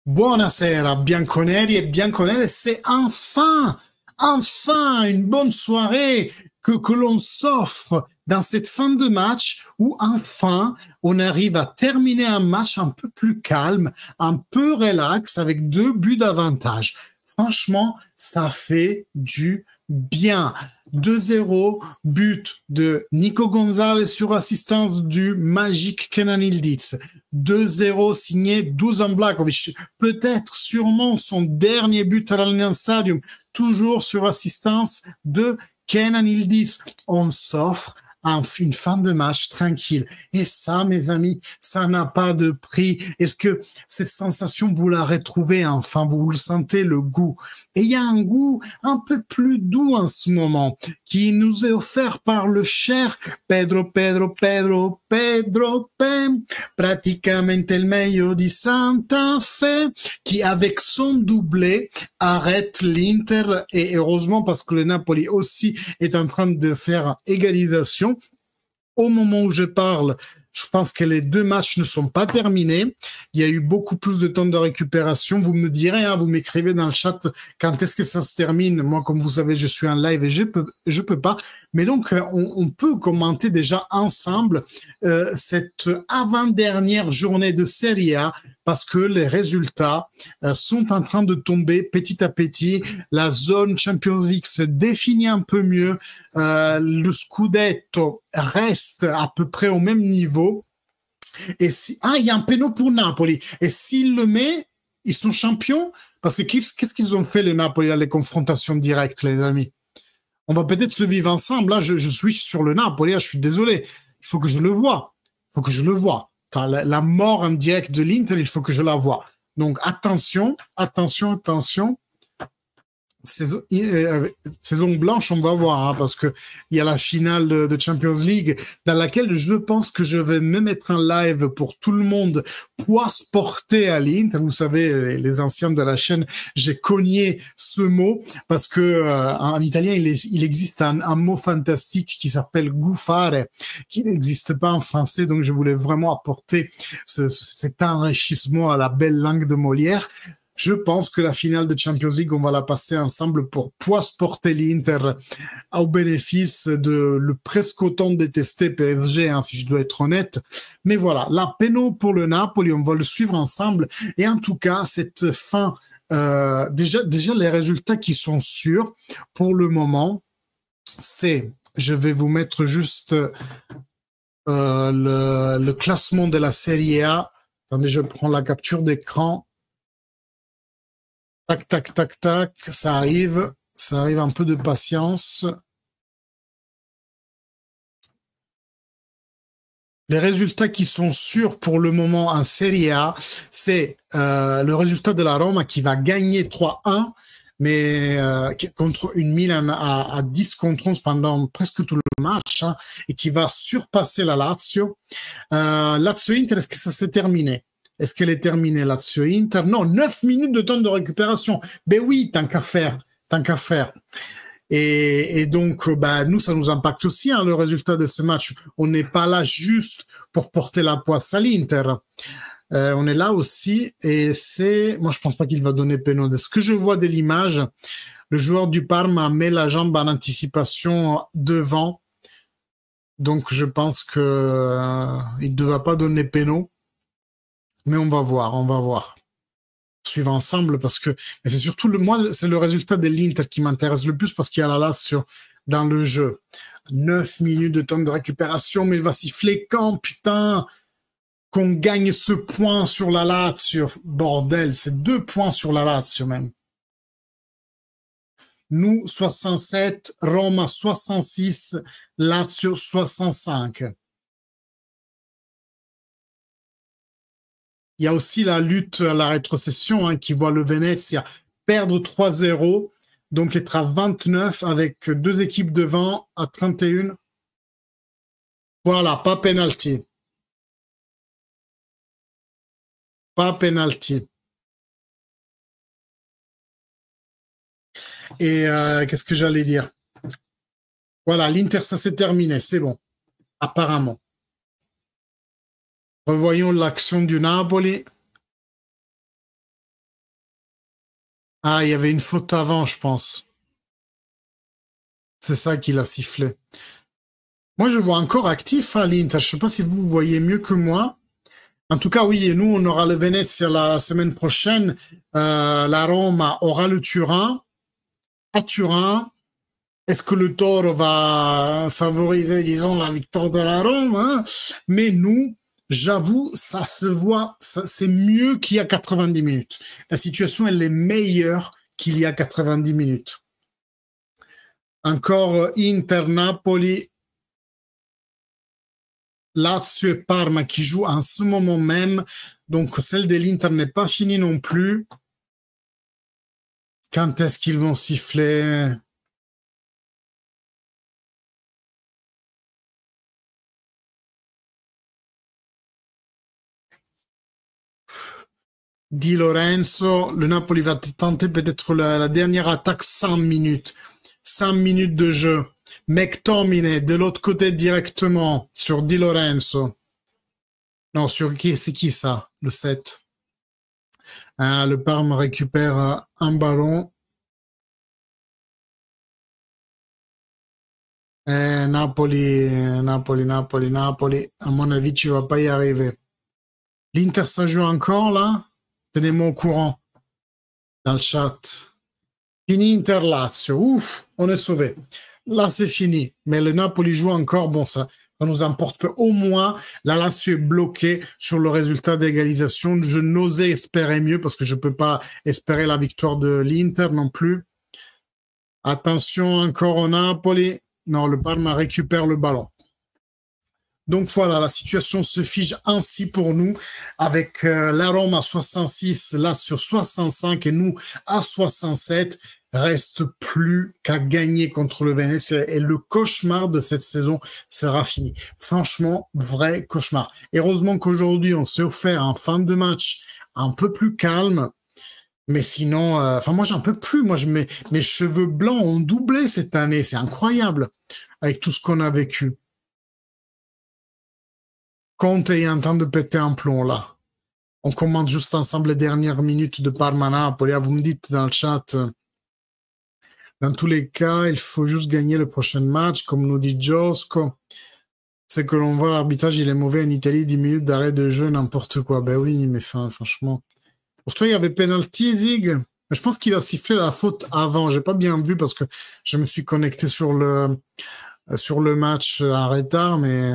Buonasera, bianconeri et bianconere, c'est enfin une bonne soirée que l'on s'offre dans cette fin de match où enfin on arrive à terminer un match un peu plus calme, un peu relax avec 2 buts d'avantage. Franchement, ça fait du bien. 2-0, but de Nico Gonzalez sur assistance du magique Kenan Yıldız. 2-0 signé Dusan Blakovic. Peut-être sûrement son dernier but à l'Allianz Stadium, toujours sur assistance de Kenan Yıldız. On s'offre une fin de match tranquille. Et ça, mes amis, ça n'a pas de prix. Est-ce que cette sensation, vous la retrouvez enfin, vous le sentez, le goût? Et il y a un goût un peu plus doux en ce moment qui nous est offert par le cher Pedro praticamente il meglio di Santa Fe, qui avec son doublé arrête l'Inter, et heureusement parce que le Napoli aussi est en train de faire égalisation. Au moment où je parle, je pense que les 2 matchs ne sont pas terminés. Il y a eu beaucoup plus de temps de récupération. Vous me direz, hein, vous m'écrivez dans le chat quand est-ce que ça se termine. Moi, comme vous savez, je suis en live et je peux pas. Mais donc, on peut commenter déjà ensemble cette avant-dernière journée de Serie A, parce que les résultats sont en train de tomber petit à petit. La zone Champions League se définit un peu mieux. Le Scudetto reste à peu près au même niveau. Et il y a un péno pour Napoli. Et s'il le met, ils sont champions. Parce que qu'est-ce qu'ils ont fait, les Napoli, dans les confrontations directes, les amis? On va peut-être le vivre ensemble. Là, je suis sur le Napoli. Là, je suis désolé. Il faut que je le voie. Il faut que je le voie. La mort en direct de l'Inter, il faut que je la voie. Donc, attention. Saison blanche, on va voir, hein, parce que il y a la finale de Champions League dans laquelle je pense que je vais me mettre en live pour tout le monde, poids sporté à l'Inter. Vous savez, les anciens de la chaîne, j'ai cogné ce mot parce que en italien, il existe un mot fantastique qui s'appelle gufare, qui n'existe pas en français, donc je voulais vraiment apporter cet enrichissement à la belle langue de Molière. Je pense que la finale de Champions League, on va la passer ensemble pour poids sporter l'Inter au bénéfice de le presque autant détesté PSG, hein, si je dois être honnête. Mais voilà, la péno pour le Napoli, on va le suivre ensemble. Et en tout cas, cette fin, déjà les résultats qui sont sûrs pour le moment, c'est, je vais vous mettre juste le classement de la Serie A. Attendez, je prends la capture d'écran. Tac, tac, tac, tac, ça arrive un peu de patience. Les résultats qui sont sûrs pour le moment en Serie A, c'est le résultat de la Roma qui va gagner 3-1, mais contre une Milan à 10 contre 11 pendant presque tout le match, hein, et qui va surpasser la Lazio. Lazio-Inter, est-ce que ça s'est terminé? Est-ce qu'elle est terminée, Lazio-Inter? Non, 9 minutes de temps de récupération. Ben oui, tant qu'à faire. Et donc, bah, nous, ça nous impacte aussi, hein, le résultat de ce match. On n'est pas là juste pour porter la poisse à l'Inter. On est là aussi, et moi, je pense pas qu'il va donner péno. De ce que je vois de l'image, le joueur du Parma met la jambe en anticipation devant. Donc, je pense que il ne devra pas donner péno. Mais on va voir. Suivre ensemble, parce que mais c'est surtout moi, c'est le résultat de l'Inter qui m'intéresse le plus, parce qu'il y a la Lazio dans le jeu. 9 minutes de temps de récupération, mais il va siffler quand, putain, qu'on gagne ce point sur la Lazio. Bordel, c'est 2 points sur la Lazio même. Nous, 67, Roma 66, Lazio 65. Il y a aussi la lutte à la rétrocession, hein, qui voit le Venezia perdre 3-0, donc être à 29 avec 2 équipes devant à 31. Voilà, pas penalty. Pas penalty. Et qu'est-ce que j'allais dire? Voilà, l'Inter, ça s'est terminé, c'est bon, apparemment. Revoyons l'action du Napoli. Ah, il y avait une faute avant, je pense. C'est ça qu'il a sifflé. Moi, je vois encore actif à l'Inter. Je sais pas si vous voyez mieux que moi. En tout cas, oui, et nous, on aura le Venezia la semaine prochaine. La Roma aura le Turin. À Turin, est-ce que le Toro va favoriser, disons, la victoire de la Rome, hein? Mais nous, j'avoue, ça se voit, c'est mieux qu'il y a 90 minutes. La situation, elle est meilleure qu'il y a 90 minutes. Encore Inter-Napoli, Lazio et Parma qui jouent en ce moment même. Donc, celle de l'Inter n'est pas finie non plus. Quand est-ce qu'ils vont siffler? Di Lorenzo, le Napoli va tenter peut-être la dernière attaque 100 minutes. 100 minutes de jeu. McTominay de l'autre côté directement sur Di Lorenzo. Non, sur qui c'est qui ça, le 7? Le Parme récupère un ballon. Napoli, Napoli, Napoli, Napoli. À mon avis, tu vas pas y arriver. L'Inter, ça joue encore là? Tenez-moi au courant dans le chat. Fini Inter-Lazio. Ouf, on est sauvé. Là, c'est fini. Mais le Napoli joue encore. Bon, ça nous importe peu. Au moins, la Lazio est bloquée sur le résultat d'égalisation. Je n'osais espérer mieux parce que je peux pas espérer la victoire de l'Inter non plus. Attention encore au Napoli. Non, le Parma récupère le ballon. Donc voilà, la situation se fige ainsi pour nous, avec la Rome à 66, là sur 65 et nous à 67. Reste plus qu'à gagner contre le Venezia et le cauchemar de cette saison sera fini. Franchement, vrai cauchemar. Heureusement qu'aujourd'hui, on s'est offert un fin de match un peu plus calme. Mais sinon, enfin moi j'en peux plus. Moi, mes cheveux blancs ont doublé cette année. C'est incroyable avec tout ce qu'on a vécu. Conte est en train de péter un plomb là. On commente juste ensemble les dernières minutes de Parma-Napoli. Vous me dites dans le chat, dans tous les cas, il faut juste gagner le prochain match, comme nous dit Josco. C'est que l'on voit l'arbitrage, il est mauvais en Italie, 10 minutes d'arrêt de jeu, n'importe quoi. Ben oui, mais franchement. Pour toi, il y avait penalty, Zig. Je pense qu'il a sifflé la faute avant. J'ai pas bien vu parce que je me suis connecté sur le match en retard, mais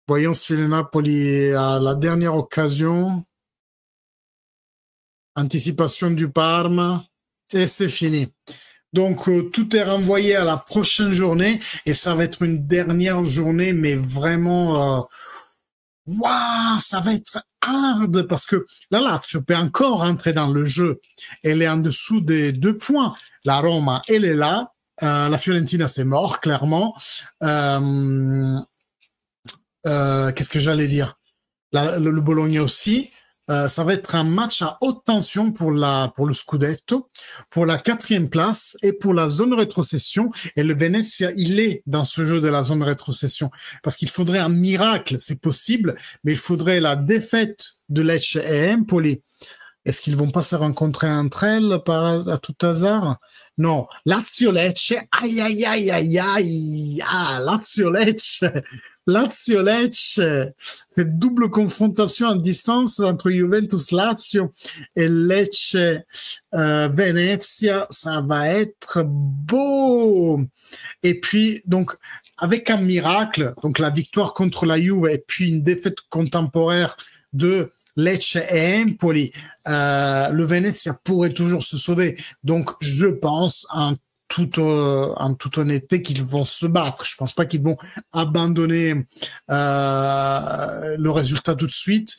voyons si le Napoli a la dernière occasion. Anticipation du Parme. Et c'est fini. Donc, tout est renvoyé à la prochaine journée et ça va être une dernière journée, mais vraiment, waouh, ça va être hard parce que la Lazio peut encore rentrer dans le jeu. Elle est en dessous des 2 points. La Roma, elle est là. La Fiorentina, c'est mort, clairement. Qu'est-ce que j'allais dire? Le Bologna aussi. Ça va être un match à haute tension pour le Scudetto, pour la 4e place et pour la zone rétrocession. Et le Venezia, il est dans ce jeu de la zone rétrocession parce qu'il faudrait un miracle, c'est possible, mais il faudrait la défaite de Lecce et Empoli. Est-ce qu'ils vont pas se rencontrer entre elles à tout hasard? Non. Lazio-Lecce, aïe, aïe, aïe, aïe, aïe. Ah, Lazio-Lecce. Lazio-Lecce. Cette double confrontation en distance entre Juventus-Lazio et Lecce-Venezia, ça va être beau. Et puis, donc, avec un miracle, donc la victoire contre la Juve et puis une défaite contemporaire de Lecce et Empoli, le Venezia pourrait toujours se sauver. Donc, je pense en toute honnêteté qu'ils vont se battre. Je pense pas qu'ils vont abandonner le résultat tout de suite.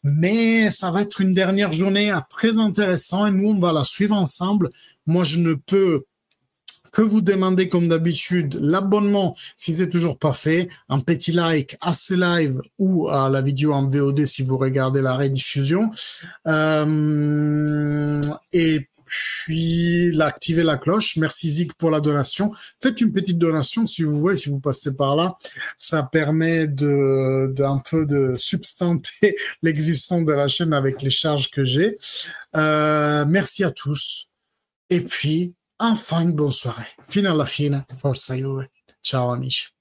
Mais ça va être une dernière journée très intéressante et nous, on va la suivre ensemble. Moi, je ne peux que vous demander, comme d'habitude, l'abonnement si c'est toujours pas fait, un petit like à ce live ou à la vidéo en VOD si vous regardez la rediffusion. Et puis activer la cloche. Merci Zig pour la donation. Faites une petite donation si vous voulez, si vous passez par là. Ça permet d'un peu de substanter l'existence de la chaîne avec les charges que j'ai. Merci à tous. Et puis, enfin une bonne soirée. Fino alla fine, forza Juve. Ciao amici.